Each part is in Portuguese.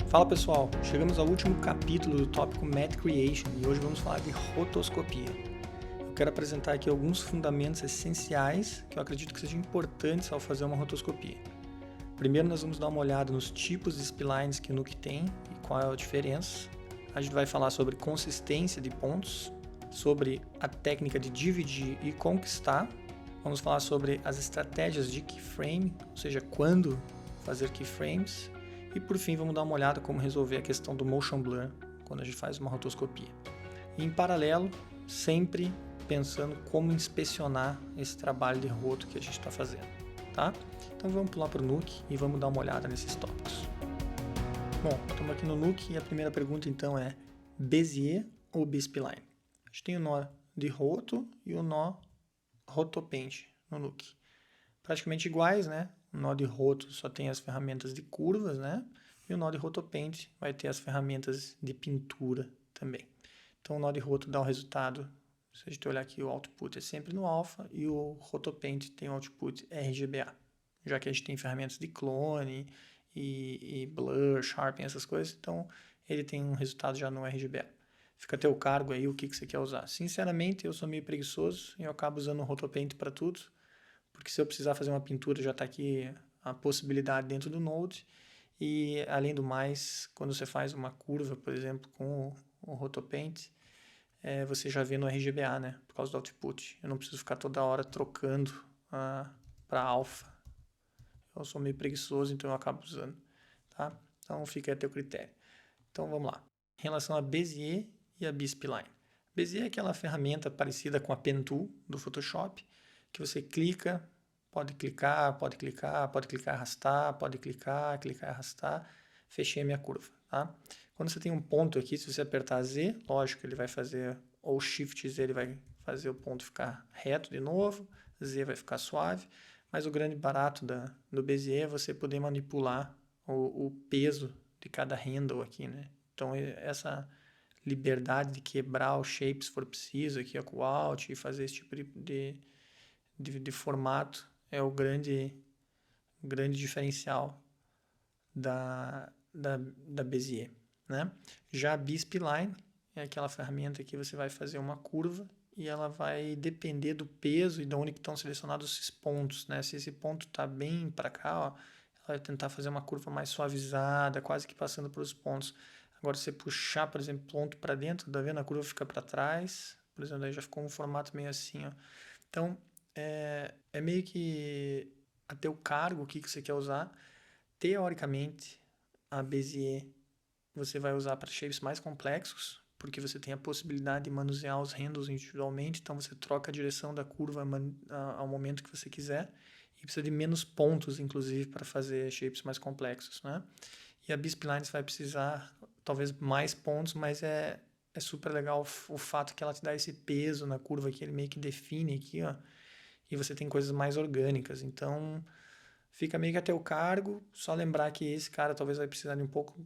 Fala pessoal, chegamos ao último capítulo do tópico Math Creation e hoje vamos falar de rotoscopia. Eu quero apresentar aqui alguns fundamentos essenciais que eu acredito que sejam importantes ao fazer uma rotoscopia. Primeiro nós vamos dar uma olhada nos tipos de splines que o Nuke tem e qual é a diferença. A gente vai falar sobre consistência de pontos, sobre a técnica de dividir e conquistar. Vamos falar sobre as estratégias de keyframe, ou seja, quando fazer keyframes. E por fim, vamos dar uma olhada como resolver a questão do motion blur quando a gente faz uma rotoscopia. E em paralelo, sempre pensando como inspecionar esse trabalho de roto que a gente está fazendo, tá? Então vamos pular para o Nuke e vamos dar uma olhada nesses tópicos. Bom, estamos aqui no Nuke e a primeira pergunta então é Bezier ou B-spline? A gente tem o nó de roto e o nó rotopend no Nuke. Praticamente iguais, né? O nó de roto só tem as ferramentas de curvas, né? E o nó de rotopend vai ter as ferramentas de pintura também. Então, o nó de roto dá o resultado, se a gente olhar aqui, o output é sempre no alpha e o rotopend tem o output RGBA. Já que a gente tem ferramentas de clone e blur, sharpen, essas coisas, então ele tem um resultado já no RGBA. Fica a teu cargo aí o que você quer usar. Sinceramente, eu sou meio preguiçoso e eu acabo usando o rotopend para tudo, porque se eu precisar fazer uma pintura, já está aqui a possibilidade dentro do Node. E, além do mais, quando você faz uma curva, por exemplo, com o rotopend, você já vê no RGBA, né? Por causa do output. Eu não preciso ficar toda hora trocando para alpha. Eu sou meio preguiçoso, então eu acabo usando, tá? Então, fica a teu critério. Então, vamos lá. Em relação a Bezier e a B-spline. Bezier é aquela ferramenta parecida com a Pen Tool do Photoshop, que você clica, pode clicar, arrastar, pode clicar e arrastar, fechei a minha curva, tá? Quando você tem um ponto aqui, se você apertar Z, lógico, ele vai fazer, ou Shift Z, ele vai fazer o ponto ficar reto de novo, Z vai ficar suave, mas o grande barato do Bezier é você poder manipular o peso de cada handle aqui, né? Então, essa liberdade de quebrar o shape se for preciso aqui com o Alt e fazer esse tipo de formato é o grande diferencial da Bezier, né? Já a B-spline é aquela ferramenta que você vai fazer uma curva e ela vai depender do peso e de onde estão selecionados esses pontos, né? Se esse ponto está bem para cá, ó, ela vai tentar fazer uma curva mais suavizada, quase que passando pelos pontos. Agora, se você puxar, por exemplo, ponto para dentro, tá vendo? A curva fica para trás, por exemplo, aí já ficou um formato meio assim, ó. Então, é meio que a teu cargo o que você quer usar. Teoricamente, a Bezier você vai usar para shapes mais complexos, porque você tem a possibilidade de manusear os handles individualmente, então você troca a direção da curva ao momento que você quiser e precisa de menos pontos, inclusive, para fazer shapes mais complexos, né? E a B-spline vai precisar talvez mais pontos, mas é super legal o fato que ela te dá esse peso na curva que ele meio que define aqui, ó, e você tem coisas mais orgânicas. Então, fica meio que a teu cargo, só lembrar que esse cara talvez vai precisar de um pouco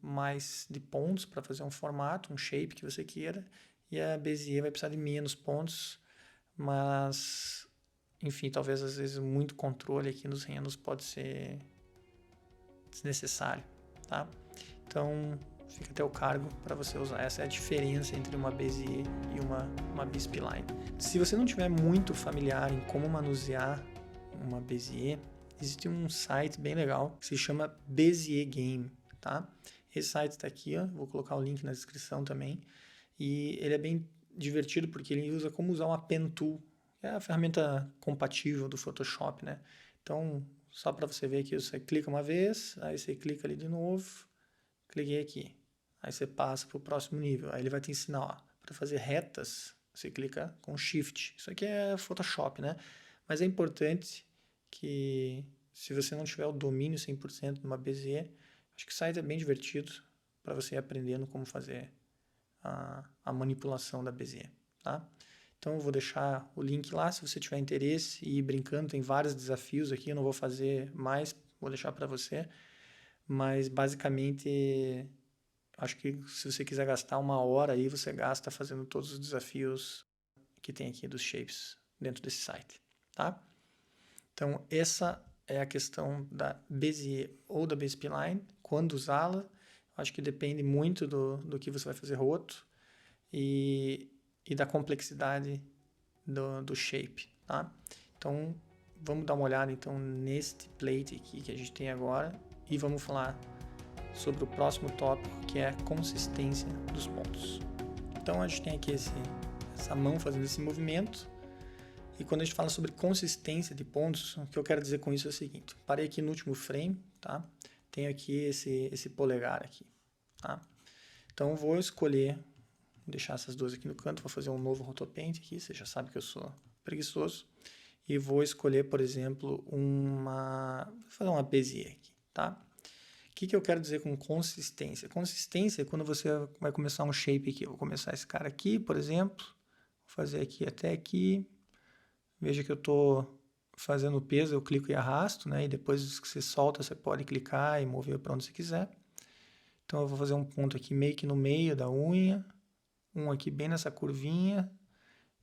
mais de pontos para fazer um formato, um shape que você queira, e a Bezier vai precisar de menos pontos, mas, enfim, talvez às vezes muito controle aqui nos handles pode ser desnecessário, tá? Então, fica a teu cargo para você usar. Essa é a diferença entre uma Bezier e uma B-spline. Se você não tiver muito familiar em como manusear uma Bezier, existe um site bem legal que se chama Bezier Game, tá? Esse site está aqui, ó, vou colocar o link na descrição também, e ele é bem divertido porque ele usa como usar uma Pen Tool, que é a ferramenta compatível do Photoshop, né? Então, só para você ver aqui, você clica uma vez, aí você clica ali de novo, cliquei aqui, aí você passa para o próximo nível, aí ele vai te ensinar, para fazer retas, você clica com Shift, isso aqui é Photoshop, né? Mas é importante que, se você não tiver o domínio 100% de uma Bezier, acho que o site é bem divertido para você ir aprendendo como fazer a manipulação da Bezier, tá? Então eu vou deixar o link lá, se você tiver interesse e ir brincando, tem vários desafios aqui, eu não vou fazer mais, vou deixar para você, mas basicamente acho que se você quiser gastar uma hora aí, você gasta fazendo todos os desafios que tem aqui dos shapes dentro desse site, tá? Então, essa é a questão da Bezier ou da B-spline, quando usá-la Acho que depende muito do que você vai fazer roto e da complexidade do shape, tá? Então, vamos dar uma olhada então neste plate aqui que a gente tem agora e vamos falar sobre o próximo tópico, que é a consistência dos pontos. Então, a gente tem aqui essa mão fazendo esse movimento. E quando a gente fala sobre consistência de pontos, o que eu quero dizer com isso é o seguinte. Parei aqui no último frame, tá? Tenho aqui esse polegar aqui, tá? Então, vou escolher, vou deixar essas duas aqui no canto, vou fazer um novo rotopaint aqui, você já sabe que eu sou preguiçoso. E vou escolher, por exemplo, vou fazer uma Bezier aqui, tá? O que eu quero dizer com consistência? Consistência é quando você vai começar um shape aqui. Eu vou começar esse cara aqui, por exemplo. Vou fazer aqui até aqui. Veja que eu estou fazendo o peso, eu clico e arrasto, né? E depois que você solta, você pode clicar e mover para onde você quiser. Então eu vou fazer um ponto aqui meio que no meio da unha. Um aqui bem nessa curvinha.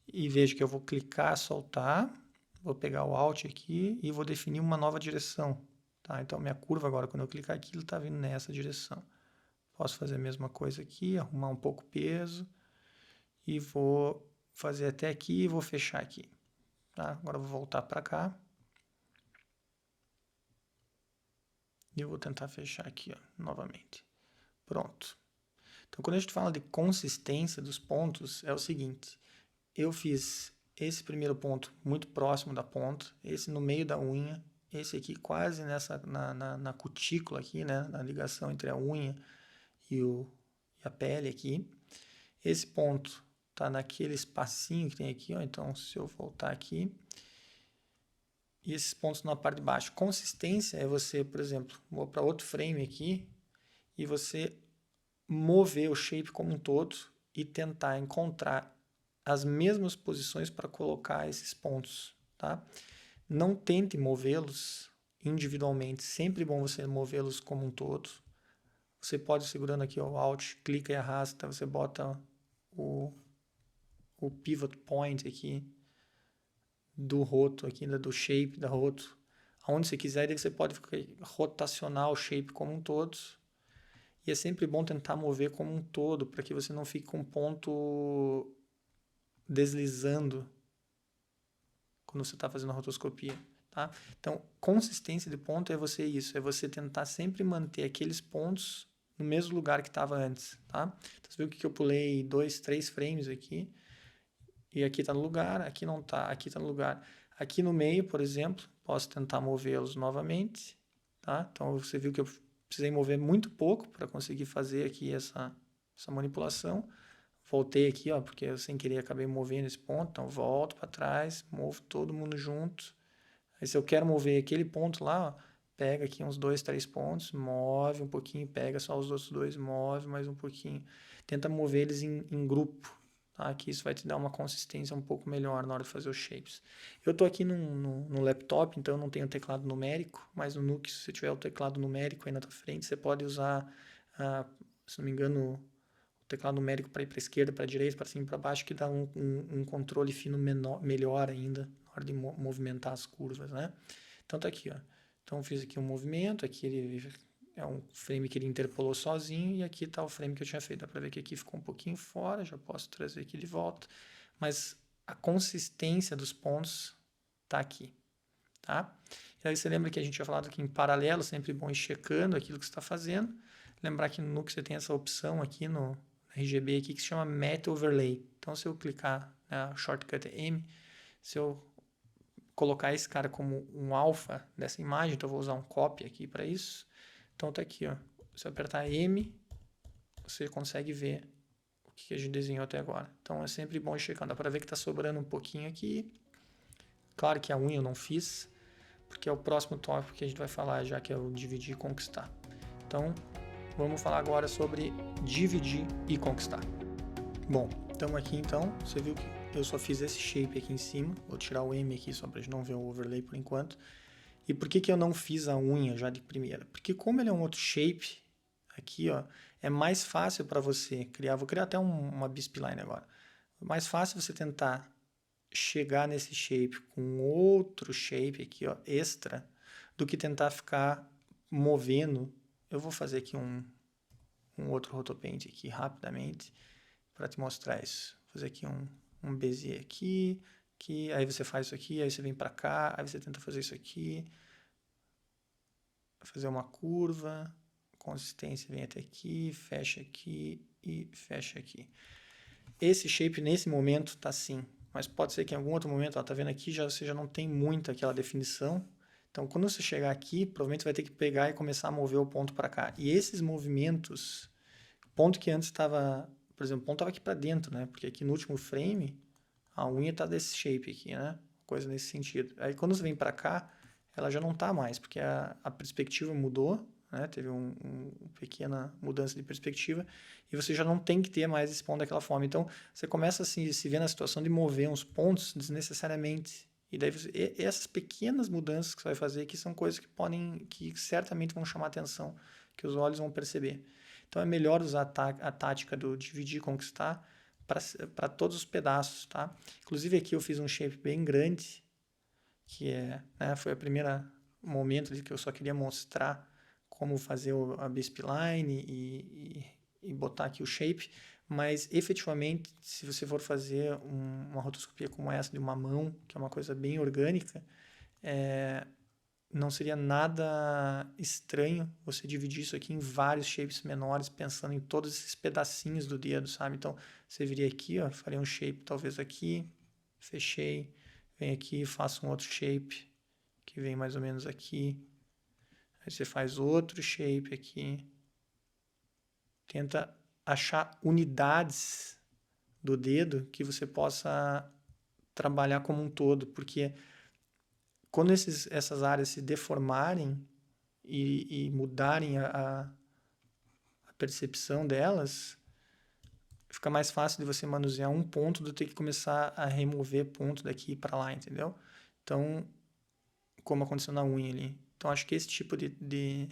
E veja que eu vou clicar, soltar. Vou pegar o Alt aqui e vou definir uma nova direção. Tá? Então, minha curva agora, quando eu clicar aqui, ele está vindo nessa direção. Posso fazer a mesma coisa aqui, arrumar um pouco o peso. E vou fazer até aqui e vou fechar aqui. Tá? Agora eu vou voltar para cá. E eu vou tentar fechar aqui, ó, novamente. Pronto. Então, quando a gente fala de consistência dos pontos, é o seguinte. Eu fiz esse primeiro ponto muito próximo da ponta, esse no meio da unha, esse aqui quase na cutícula aqui, né, na ligação entre a unha e a pele aqui. Esse ponto tá naquele espacinho que tem aqui, ó, então se eu voltar aqui, e esses pontos na parte de baixo. Consistência é você, por exemplo, vou para outro frame aqui e você mover o shape como um todo e tentar encontrar as mesmas posições para colocar esses pontos, tá? Não tente movê-los individualmente, sempre bom você movê-los como um todo. Você pode, segurando aqui o Alt, clica e arrasta, você bota o pivot point aqui do roto, aqui do shape da roto, aonde você quiser, e você pode rotacionar o shape como um todo. E é sempre bom tentar mover como um todo, para que você não fique com um ponto deslizando quando você está fazendo a rotoscopia, tá? Então, consistência de ponto é você tentar sempre manter aqueles pontos no mesmo lugar que estava antes, tá? Então, você viu que eu pulei 2, 3 frames aqui, e aqui está no lugar, aqui não está, aqui está no lugar. Aqui no meio, por exemplo, posso tentar movê-los novamente, tá? Então, você viu que eu precisei mover muito pouco para conseguir fazer aqui essa manipulação. Voltei aqui, ó, porque eu sem querer acabei movendo esse ponto, então volto para trás, movo todo mundo junto. Aí se eu quero mover aquele ponto lá, ó, pega aqui uns 2, 3 pontos, move um pouquinho, pega só os outros dois, move mais um pouquinho. Tenta mover eles em grupo, tá? Que isso vai te dar uma consistência um pouco melhor na hora de fazer os shapes. Eu tô aqui no laptop, então eu não tenho teclado numérico, mas no Nuke, se você tiver o teclado numérico aí na tua frente, você pode usar, se não me engano, teclado numérico para ir para a esquerda, para a direita, para cima e para baixo, que dá um controle fino melhor ainda na hora de movimentar as curvas, né? Então tá aqui, ó. Então fiz aqui um movimento, aqui ele é um frame que ele interpolou sozinho e aqui está o frame que eu tinha feito. Dá para ver que aqui ficou um pouquinho fora, já posso trazer aqui de volta, mas a consistência dos pontos tá aqui, tá? E aí você lembra que a gente tinha falado que em paralelo sempre bom ir checando aquilo que você está fazendo. Lembrar que no Nuke você tem essa opção aqui no RGB aqui que se chama Matte Overlay. Então, se eu clicar na shortcut M, se eu colocar esse cara como um alfa dessa imagem, então eu vou usar um copy aqui para isso. Então, tá aqui, ó. Se eu apertar M, você consegue ver o que a gente desenhou até agora. Então, é sempre bom ir checando. Dá para ver que está sobrando um pouquinho aqui. Claro que a unha eu não fiz, porque é o próximo tópico que a gente vai falar, já que é o dividir e conquistar. Então, vamos falar agora sobre dividir e conquistar. Bom, estamos aqui então, você viu que eu só fiz esse shape aqui em cima, vou tirar o M aqui só para a gente não ver o overlay por enquanto. E por que eu não fiz a unha já de primeira? Porque como ele é um outro shape, aqui ó, é mais fácil para você criar, vou criar até uma B-spline agora, é mais fácil você tentar chegar nesse shape com outro shape aqui ó, extra, do que tentar ficar movendo. Eu vou fazer aqui um outro Rotopaint aqui rapidamente para te mostrar isso. Vou fazer aqui um Bezier aqui, aí você faz isso aqui, aí você vem para cá, aí você tenta fazer isso aqui, fazer uma curva, consistência vem até aqui e fecha aqui. Esse shape nesse momento tá assim, mas pode ser que em algum outro momento, ó, tá vendo aqui, você já não tem muito aquela definição. Então, quando você chegar aqui, provavelmente vai ter que pegar e começar a mover o ponto para cá. E esses movimentos, ponto que antes estava, por exemplo, o ponto estava aqui para dentro, né? Porque aqui no último frame, a unha está desse shape aqui, né? Coisa nesse sentido. Aí quando você vem para cá, ela já não está mais, porque a perspectiva mudou, né? Teve uma pequena mudança de perspectiva e você já não tem que ter mais esse ponto daquela forma. Então, você começa a se ver na situação de mover uns pontos desnecessariamente. E daí essas pequenas mudanças que você vai fazer aqui são coisas que certamente vão chamar atenção, que os olhos vão perceber. Então, é melhor usar a tática do dividir e conquistar para todos os pedaços, tá? Inclusive aqui eu fiz um shape bem grande, que foi o primeiro momento que eu só queria mostrar como fazer a B-spline e botar aqui o shape, mas efetivamente, se você for fazer uma rotoscopia como essa de uma mão, que é uma coisa bem orgânica, não seria nada estranho você dividir isso aqui em vários shapes menores, pensando em todos esses pedacinhos do dedo, sabe? Então, você viria aqui, ó, faria um shape talvez aqui, fechei, vem aqui, faço um outro shape, que vem mais ou menos aqui, aí você faz outro shape aqui, tenta achar unidades do dedo que você possa trabalhar como um todo, porque quando essas áreas se deformarem e mudarem a percepção delas, fica mais fácil de você manusear um ponto do que ter que começar a remover ponto daqui para lá, entendeu? Então, como aconteceu na unha ali. Então, acho que esse tipo de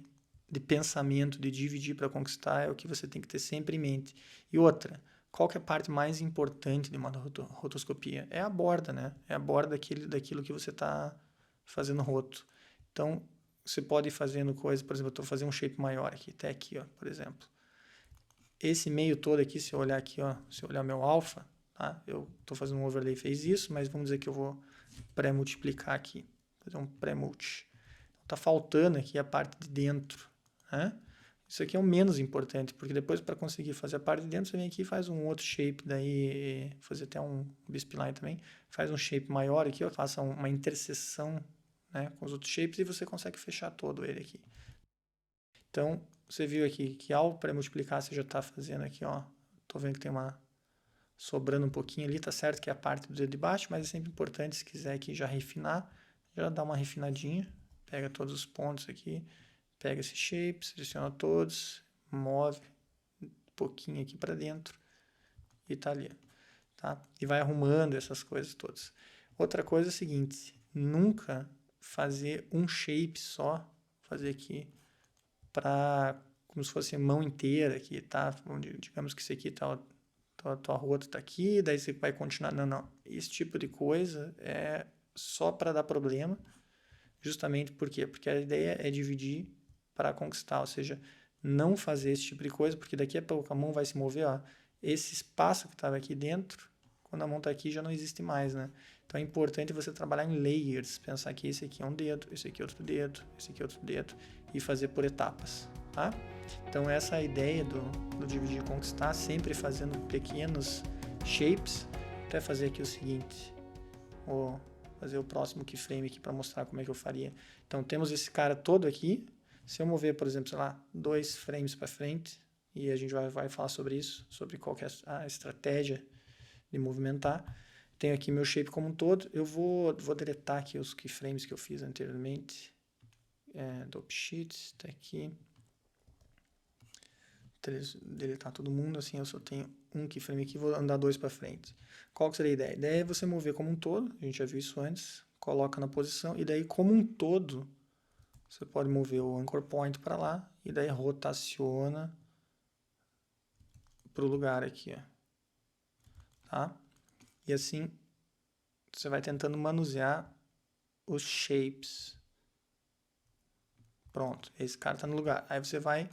pensamento, de dividir para conquistar, é o que você tem que ter sempre em mente. E outra, qual que é a parte mais importante de uma rotoscopia? É a borda, né? É a borda daquilo que você está fazendo roto. Então, você pode ir fazendo coisa, por exemplo, eu estou fazendo um shape maior aqui, até aqui, ó, por exemplo. Esse meio todo aqui, se eu olhar aqui, ó, se eu olhar meu alfa, tá? Eu estou fazendo um overlay, fez isso, mas vamos dizer que eu vou pré-multiplicar aqui, fazer um pré-multi. Está faltando aqui a parte de dentro, né? Isso aqui é o menos importante, porque depois para conseguir fazer a parte de dentro, você vem aqui e faz um outro shape, daí fazer até um B-spline também, faz um shape maior aqui, ó, faça uma interseção, né, com os outros shapes e você consegue fechar todo ele aqui. Então, você viu aqui que ao pré-multiplicar você já está fazendo aqui, ó, tô vendo que tem sobrando um pouquinho ali, tá certo que é a parte do dedo de baixo, mas é sempre importante, se quiser aqui já refinar, já dá uma refinadinha, pega todos os pontos aqui, pega esse shape, seleciona todos, move um pouquinho aqui para dentro e tá ali, tá? E vai arrumando essas coisas todas. Outra coisa é a seguinte, nunca fazer um shape só, fazer aqui para como se fosse mão inteira aqui, tá? Digamos que isso aqui tá, tua rota tá aqui, daí você vai continuar. Não. Esse tipo de coisa é só para dar problema, justamente por quê? Porque a ideia é dividir para conquistar, ou seja, não fazer esse tipo de coisa, porque daqui a pouco a mão vai se mover, ó, esse espaço que estava aqui dentro, quando a mão está aqui já não existe mais, né? Então é importante você trabalhar em layers, pensar que esse aqui é um dedo, esse aqui é outro dedo, esse aqui é outro dedo, e fazer por etapas, tá? Então essa é a ideia do dividir e conquistar, sempre fazendo pequenos shapes, até fazer aqui o seguinte, vou fazer o próximo keyframe aqui para mostrar como é que eu faria. Então temos esse cara todo aqui, se eu mover, por exemplo, sei lá, 2 frames para frente, e a gente vai falar sobre isso, sobre qual que é a estratégia de movimentar. Tenho aqui meu shape como um todo. Eu vou deletar aqui os keyframes que eu fiz anteriormente. Dope sheets, tá aqui. Deletar todo mundo, assim eu só tenho um keyframe aqui, vou andar 2 para frente. Qual que seria a ideia? A ideia é você mover como um todo, a gente já viu isso antes, coloca na posição, e daí como um todo, você pode mover o anchor point para lá, e daí rotaciona para o lugar aqui, ó. Tá? E assim, você vai tentando manusear os shapes. Pronto, esse cara está no lugar. Aí você vai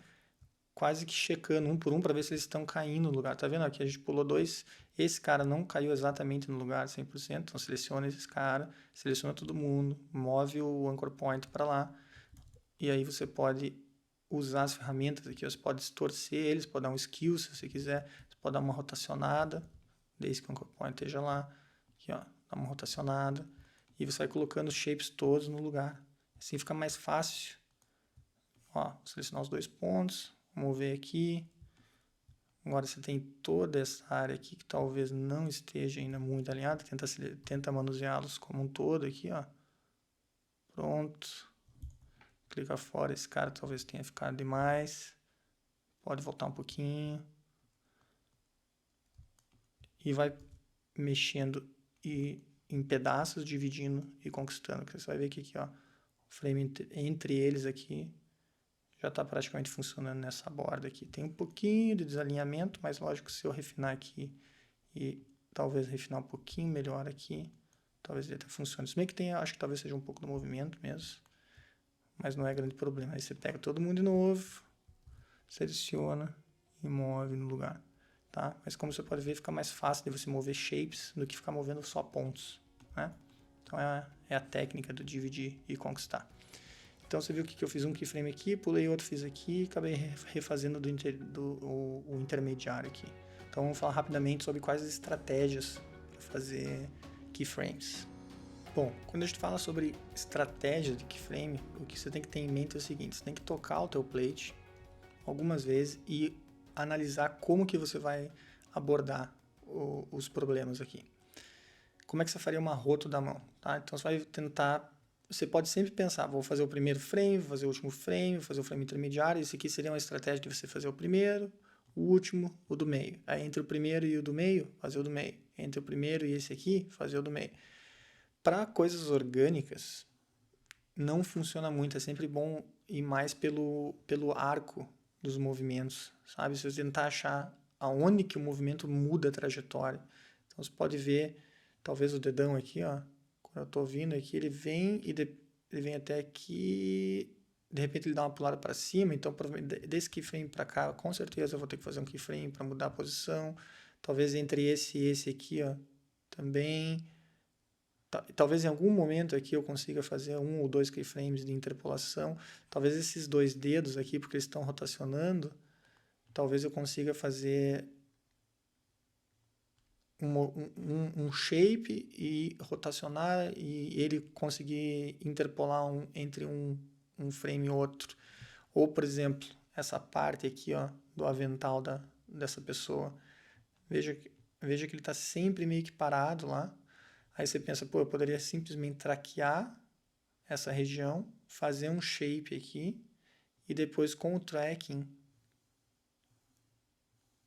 quase que checando um por um para ver se eles estão caindo no lugar. Tá vendo? Aqui a gente pulou 2, esse cara não caiu exatamente no lugar 100%, então seleciona esse cara, seleciona todo mundo, move o anchor point para lá, e aí você pode usar as ferramentas aqui, você pode distorcer eles, pode dar um skew se você quiser, você pode dar uma rotacionada, desde que o anchor point esteja lá, aqui ó, dá uma rotacionada, e você vai colocando os shapes todos no lugar, assim fica mais fácil. Ó, vou selecionar os 2 pontos, mover aqui. Agora você tem toda essa área aqui que talvez não esteja ainda muito alinhada. Tenta manuseá-los como um todo aqui, ó. Pronto. Clica fora, esse cara talvez tenha ficado demais. Pode voltar um pouquinho. E vai mexendo em pedaços, dividindo e conquistando. Você vai ver que aqui, ó, o frame entre eles aqui já está praticamente funcionando nessa borda aqui. Tem um pouquinho de desalinhamento, mas lógico, se eu refinar aqui e talvez refinar um pouquinho melhor aqui, talvez ele até funcione. Se bem que tem, acho que talvez seja um pouco do movimento mesmo, mas não é grande problema. Aí você pega todo mundo de novo, seleciona e move no lugar, tá? Mas como você pode ver, fica mais fácil de você mover shapes do que ficar movendo só pontos, né? Então é a técnica do dividir e conquistar. Então você viu que eu fiz um keyframe aqui, pulei outro, fiz aqui e acabei refazendo o intermediário aqui. Então vamos falar rapidamente sobre quais as estratégias para fazer keyframes. Bom, quando a gente fala sobre estratégia de keyframe, o que você tem que ter em mente é o seguinte: você tem que tocar o teu plate algumas vezes e analisar como que você vai abordar os problemas aqui. Como é que você faria uma roto da mão? Tá? Então você vai tentar. Você pode sempre pensar, vou fazer o primeiro frame, vou fazer o último frame, vou fazer o frame intermediário. Isso aqui seria uma estratégia de você fazer o primeiro, o último, o do meio. Aí entre o primeiro e o do meio, fazer o do meio. Entre o primeiro e esse aqui, fazer o do meio. Para coisas orgânicas, não funciona muito. É sempre bom ir mais pelo arco dos movimentos, sabe? Se você tentar achar aonde que o movimento muda a trajetória. Então você pode ver, talvez o dedão aqui, ó. Eu estou vindo aqui, ele vem ele vem até aqui, de repente ele dá uma pulada para cima, então desse keyframe para cá, com certeza eu vou ter que fazer um keyframe para mudar a posição. Talvez entre esse e esse aqui, ó, também. Talvez em algum momento aqui eu consiga fazer 1 ou 2 keyframes de interpolação. Talvez esses 2 dedos aqui, porque eles estão rotacionando, talvez eu consiga fazer um shape e rotacionar e ele conseguir interpolar entre um frame e outro. Ou, por exemplo, essa parte aqui, ó, do avental dessa pessoa. Veja que ele está sempre meio que parado lá. Aí você pensa, pô, eu poderia simplesmente traquear essa região, fazer um shape aqui e depois com o tracking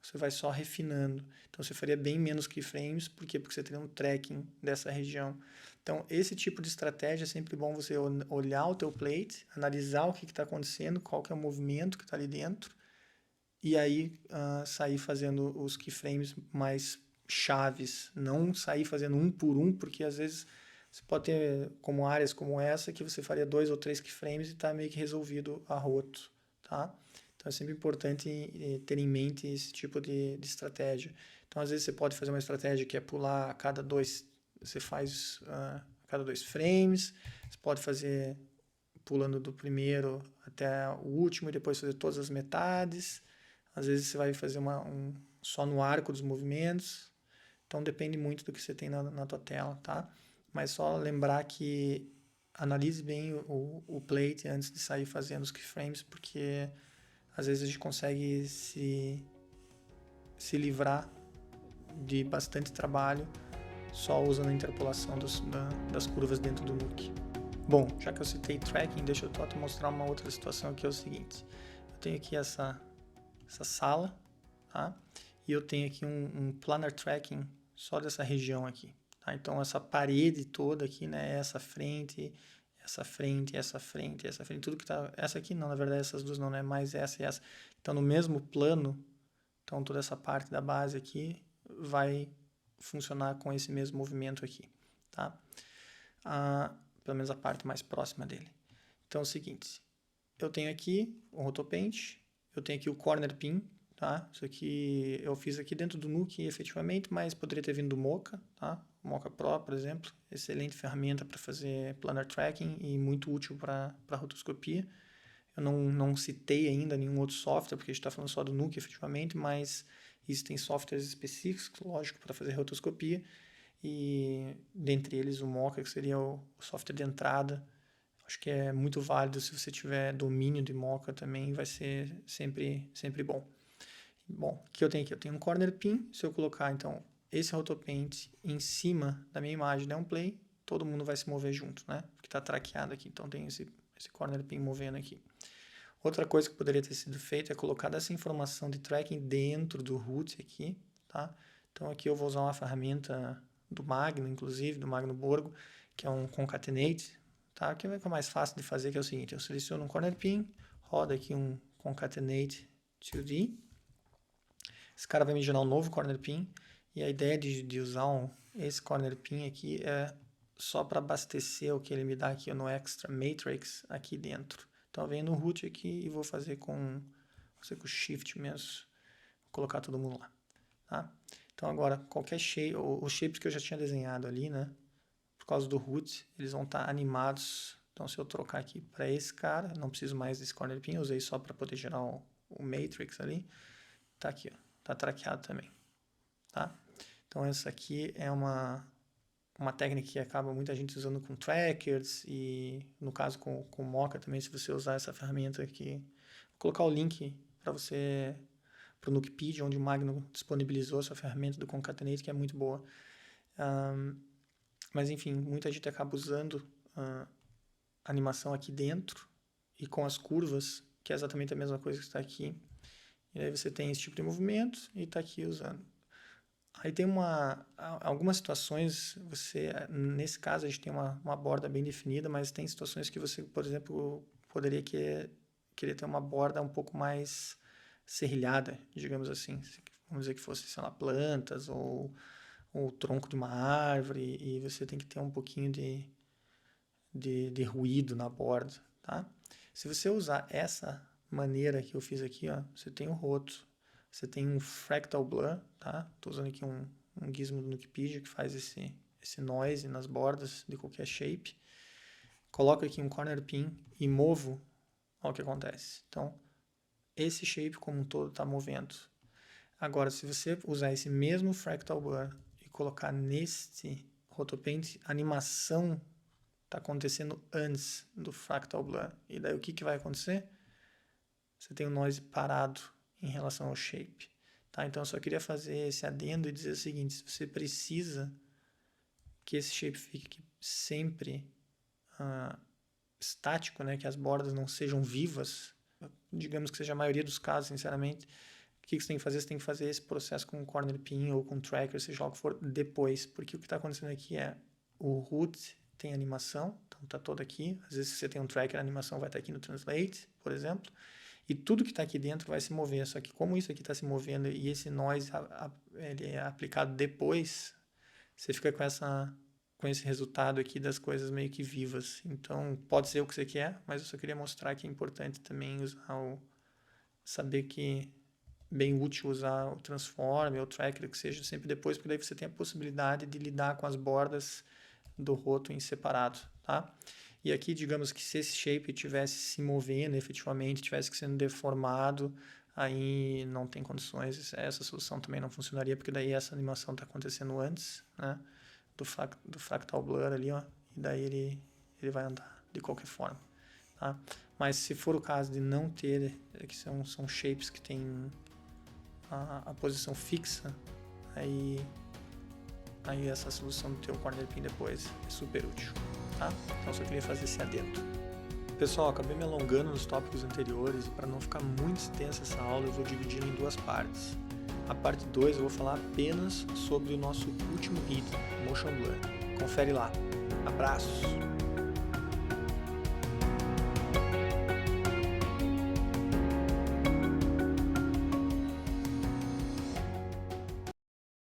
você vai só refinando. Então você faria bem menos keyframes, por quê? Porque você teria um tracking dessa região. Então esse tipo de estratégia é sempre bom você olhar o teu plate, analisar o que está acontecendo, qual que é o movimento que está ali dentro, e aí sair fazendo os keyframes mais chaves, não sair fazendo um por um, porque às vezes você pode ter como áreas como essa que você faria 2 ou 3 keyframes e está meio que resolvido a roto, tá? Então é sempre importante ter em mente esse tipo de estratégia. Então às vezes você pode fazer uma estratégia que é pular a cada 2, você faz a cada 2 frames, você pode fazer pulando do primeiro até o último e depois fazer todas as metades. Às vezes você vai fazer só no arco dos movimentos. Então depende muito do que você tem na tua tela, tá? Mas só lembrar que analise bem o plate antes de sair fazendo os keyframes, porque às vezes a gente consegue se livrar de bastante trabalho só usando a interpolação das curvas dentro do Nuke. Bom, já que eu citei tracking, deixa eu te mostrar uma outra situação que é o seguinte. Eu tenho aqui essa sala, tá? E eu tenho aqui um planar tracking só dessa região aqui, tá? Então essa parede toda aqui, né? Essa frente, essa frente, essa frente, essa frente, tudo que tá... Essa aqui não, na verdade essas duas não, né? Mais essa e essa. Então no mesmo plano, então toda essa parte da base aqui vai funcionar com esse mesmo movimento aqui, tá? Pelo menos a parte mais próxima dele. Então é o seguinte, eu tenho aqui o Rotopaint, eu tenho aqui o corner pin, tá? Isso aqui eu fiz aqui dentro do Nuke efetivamente, mas poderia ter vindo do Mocha, tá? O Mocha Pro, por exemplo, excelente ferramenta para fazer planner tracking e muito útil para rotoscopia. Eu não citei ainda nenhum outro software, porque a gente está falando só do Nuke efetivamente, mas existem softwares específicos, lógico, para fazer rotoscopia, e dentre eles o Mocha, que seria o software de entrada. Acho que é muito válido. Se você tiver domínio de Mocha também, vai ser sempre bom. Bom, o que eu tenho aqui? Eu tenho um corner pin. Se eu colocar, então, esse Rotopaint em cima da minha imagem, der um play, todo mundo vai se mover junto, né? Porque está traqueado aqui, então tem esse corner pin movendo aqui. Outra coisa que poderia ter sido feita é colocar essa informação de tracking dentro do root aqui, tá? Então aqui eu vou usar uma ferramenta do Magno, inclusive, do Magno Borgo, que é um concatenate, tá? Que é mais fácil de fazer, que é o seguinte: eu seleciono um corner pin, roda aqui um concatenate 2D, esse cara vai me gerar um novo corner pin, e a ideia de usar esse corner pin aqui é só para abastecer o que ele me dá aqui no Extra Matrix aqui dentro. Então eu venho no root aqui e vou fazer com o Shift mesmo, vou colocar todo mundo lá, tá? Então agora, qualquer shape, os shapes que eu já tinha desenhado ali, né? Por causa do root, eles vão estar animados. Então se eu trocar aqui para esse cara, não preciso mais desse corner pin, eu usei só para poder gerar o matrix ali. Tá aqui, ó, tá traqueado também, tá? Então essa aqui é uma técnica que acaba muita gente usando com trackers e no caso com o Mocha também, se você usar essa ferramenta aqui. Vou colocar o link para você para o Nukepedia, onde o Magno disponibilizou essa ferramenta do Concatenate, que é muito boa. Mas enfim, muita gente acaba usando a animação aqui dentro e com as curvas, que é exatamente a mesma coisa que está aqui. E aí você tem esse tipo de movimento e está aqui usando. Aí tem algumas situações, nesse caso a gente tem uma borda bem definida, mas tem situações que você, por exemplo, poderia querer ter uma borda um pouco mais serrilhada, digamos assim. Vamos dizer que fosse, sei lá, plantas ou o tronco de uma árvore, e você tem que ter um pouquinho de ruído na borda, tá? Se você usar essa maneira que eu fiz aqui, ó, você tem o roto, você tem um fractal blur, tá? Estou usando aqui um gizmo do Nukepedia que faz esse noise nas bordas de qualquer shape. Coloco aqui um corner pin e movo, olha o que acontece. Então, esse shape como um todo está movendo. Agora, se você usar esse mesmo fractal blur e colocar neste Rotopaint, a animação está acontecendo antes do fractal blur. E daí o que vai acontecer? Você tem o noise parado em relação ao shape, tá? Então eu só queria fazer esse adendo e dizer o seguinte: se você precisa que esse shape fique sempre estático, né, que as bordas não sejam vivas, digamos que seja a maioria dos casos, sinceramente, o que você tem que fazer? Você tem que fazer esse processo com corner pin ou com tracker, seja lá o que for, depois, porque o que está acontecendo aqui é o root tem animação, então está todo aqui. Às vezes, se você tem um tracker, a animação vai estar aqui no translate, por exemplo. E tudo que está aqui dentro vai se mover. Só que como isso aqui está se movendo e esse noise ele é aplicado depois, você fica com esse resultado aqui das coisas meio que vivas. Então, pode ser o que você quer, mas eu só queria mostrar que é importante também saber que é bem útil usar o transform ou o tracker, que seja sempre depois, porque daí você tem a possibilidade de lidar com as bordas do roto em separado, tá? E aqui, digamos que se esse shape estivesse se movendo efetivamente, estivesse sendo deformado, aí não tem condições. Essa solução também não funcionaria, porque daí essa animação está acontecendo antes, né, do fractal blur ali, ó, e daí ele vai andar de qualquer forma, tá? Mas se for o caso de não ter, que são shapes que tem a posição fixa, aí essa solução do teu corner pin depois é super útil, tá? Então só queria fazer esse adendo. Pessoal, acabei me alongando nos tópicos anteriores e para não ficar muito extensa essa aula eu vou dividir em duas partes. A parte 2 eu vou falar apenas sobre o nosso último item, Motion Blur. Confere lá. Abraços!